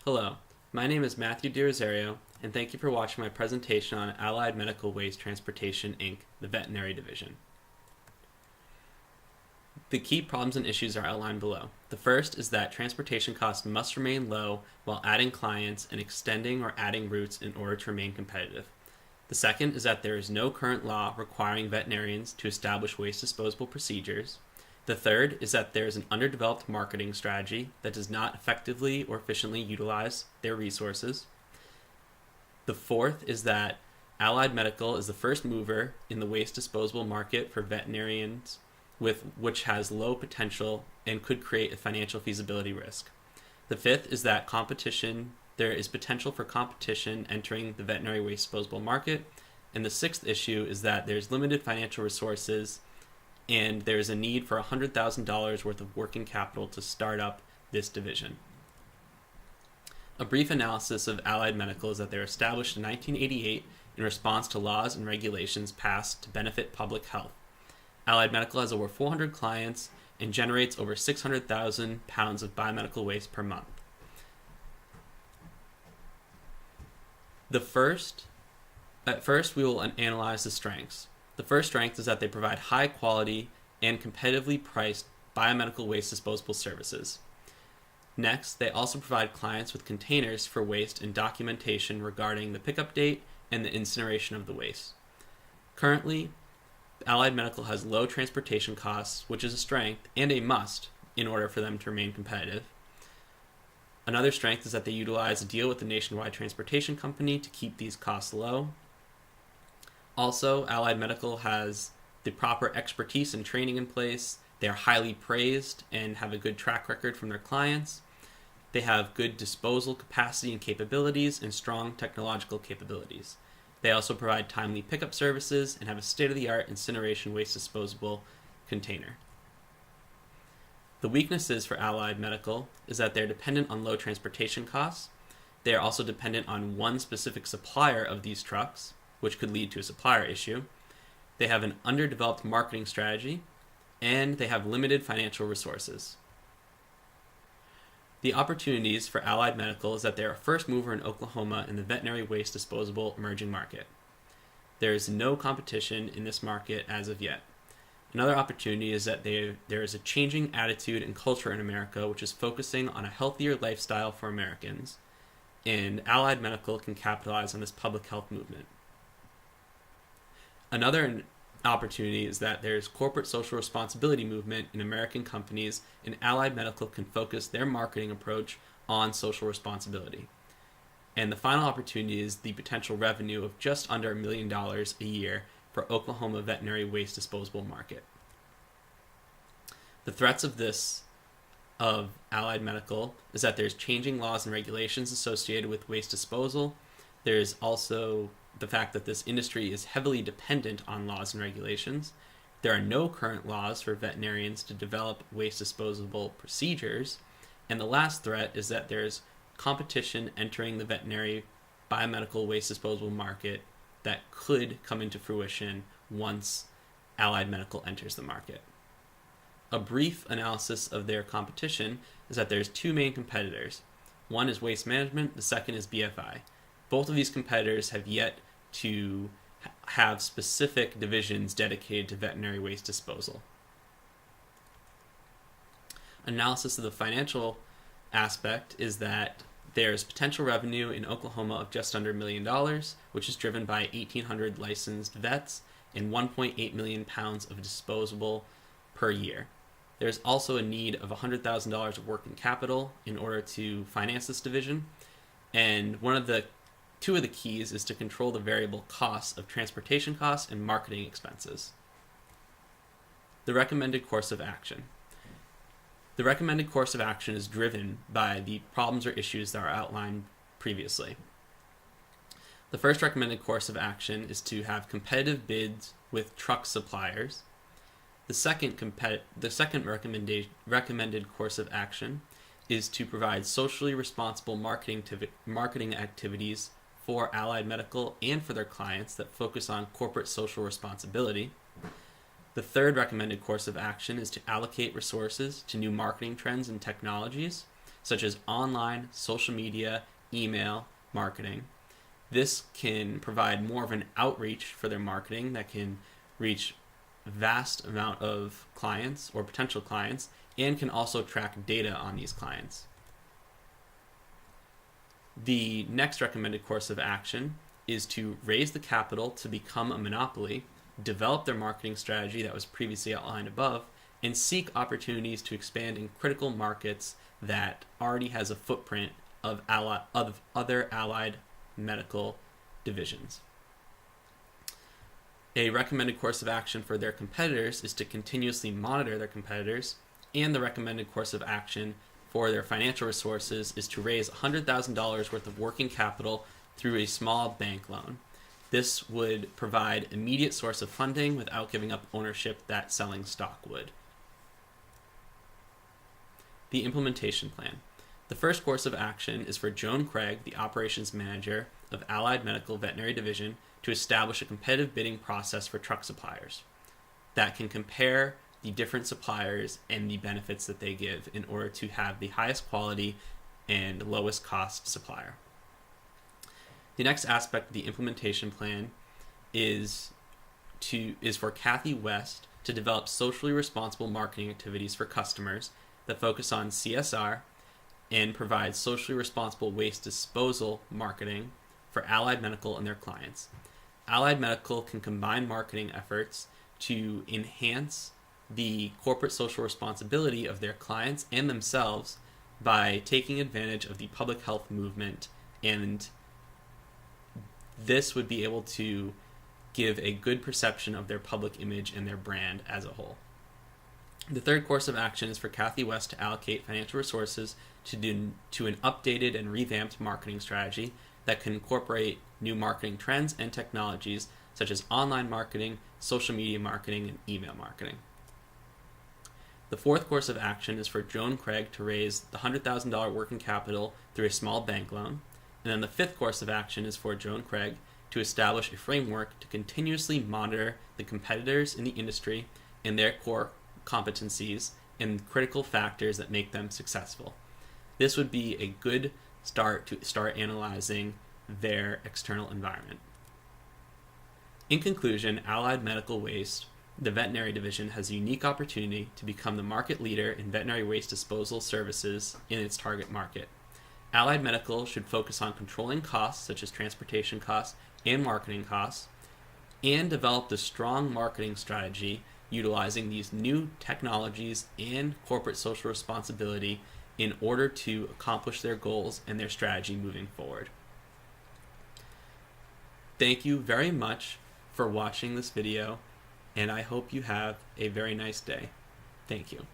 Hello, my name is Matthew DiRosario, and thank you for watching my presentation on Allied Medical Waste Transportation, Inc., the Veterinary Division. The key problems and issues are outlined below. The first is that transportation costs must remain low while adding clients and extending or adding routes in order to remain competitive. The second is that there is no current law requiring veterinarians to establish waste disposal procedures. The third is that there is an underdeveloped marketing strategy that does not effectively or efficiently utilize their resources. The fourth is that Allied Medical is the first mover in the waste disposable market for veterinarians, which has low potential and could create a financial feasibility risk. The fifth is that there is potential for competition entering the veterinary waste disposable market. And the sixth issue is that there's limited financial resources and there's a need for $100,000 worth of working capital to start up this division. A brief analysis of Allied Medical is that they were established in 1988 in response to laws and regulations passed to benefit public health. Allied Medical has over 400 clients and generates over 600,000 pounds of biomedical waste per month. At first, we will analyze the strengths. The first strength is that they provide high quality and competitively priced biomedical waste disposable services. Next, they also provide clients with containers for waste and documentation regarding the pickup date and the incineration of the waste. Currently, Allied Medical has low transportation costs, which is a strength and a must in order for them to remain competitive. Another strength is that they utilize a deal with the nationwide transportation company to keep these costs low. Also, Allied Medical has the proper expertise and training in place. They are highly praised and have a good track record from their clients. They have good disposal capacity and capabilities and strong technological capabilities. They also provide timely pickup services and have a state-of-the-art incineration waste disposable container. The weaknesses for Allied Medical is that they're dependent on low transportation costs. They are also dependent on one specific supplier of these trucks, which could lead to a supplier issue. They have an underdeveloped marketing strategy, and they have limited financial resources. The opportunities for Allied Medical is that they are a first mover in Oklahoma in the veterinary waste disposable emerging market. There is no competition in this market as of yet. Another opportunity is that there is a changing attitude and culture in America which is focusing on a healthier lifestyle for Americans, and Allied Medical can capitalize on this public health movement. Another opportunity is that there's corporate social responsibility movement in American companies, and Allied Medical can focus their marketing approach on social responsibility. And the final opportunity is the potential revenue of just under $1 million a year for Oklahoma veterinary waste disposable market. The threats of Allied Medical is that there's changing laws and regulations associated with waste disposal. There's also the fact that this industry is heavily dependent on laws and regulations. There are no current laws for veterinarians to develop waste disposable procedures. And the last threat is that there's competition entering the veterinary biomedical waste disposable market that could come into fruition once Allied Medical enters the market. A brief analysis of their competition is that there's two main competitors. One is Waste Management, the second is BFI. Both of these competitors have yet to have specific divisions dedicated to veterinary waste disposal. Analysis of the financial aspect is that there's potential revenue in Oklahoma of just under $1 million, which is driven by 1,800 licensed vets and 1.8 million pounds of disposable per year. There's also a need of $100,000 of working capital in order to finance this division, and two of the keys is to control the variable costs of transportation costs and marketing expenses. The recommended course of action. The recommended course of action is driven by the problems or issues that are outlined previously. The first recommended course of action is to have competitive bids with truck suppliers. The second recommended course of action is to provide socially responsible marketing activities for Allied Medical and for their clients that focus on corporate social responsibility. The third recommended course of action is to allocate resources to new marketing trends and technologies such as online, social media, email, marketing. This can provide more of an outreach for their marketing that can reach vast amount of clients or potential clients, and can also track data on these clients. The next recommended course of action is to raise the capital to become a monopoly, develop their marketing strategy that was previously outlined above, and seek opportunities to expand in critical markets that already has a footprint of other allied medical divisions. A recommended course of action for their competitors is to continuously monitor their competitors, and the recommended course of action for their financial resources is to raise $100,000 worth of working capital through a small bank loan. This would provide immediate source of funding without giving up ownership that selling stock would. The implementation plan. The first course of action is for Joan Craig, the operations manager of Allied Medical Veterinary Division, to establish a competitive bidding process for truck suppliers that can compare the different suppliers and the benefits that they give in order to have the highest quality and lowest cost supplier. The next aspect of the implementation plan is for Kathy West to develop socially responsible marketing activities for customers that focus on CSR and provide socially responsible waste disposal marketing for Allied Medical and their clients. Allied Medical can combine marketing efforts to enhance the corporate social responsibility of their clients and themselves by taking advantage of the public health movement, and this would be able to give a good perception of their public image and their brand as a whole. The third course of action is for Kathy West to allocate financial resources to an updated and revamped marketing strategy that can incorporate new marketing trends and technologies such as online marketing, social media marketing, and email marketing. The fourth course of action is for Joan Craig to raise the $100,000 working capital through a small bank loan. And then the fifth course of action is for Joan Craig to establish a framework to continuously monitor the competitors in the industry and their core competencies and critical factors that make them successful. This would be a good start to start analyzing their external environment. In conclusion, Allied Medical Waste, the veterinary division, has a unique opportunity to become the market leader in veterinary waste disposal services in its target market. Allied Medical should focus on controlling costs such as transportation costs and marketing costs, and develop a strong marketing strategy utilizing these new technologies and corporate social responsibility in order to accomplish their goals and their strategy moving forward. Thank you very much for watching this video, and I hope you have a very nice day. Thank you.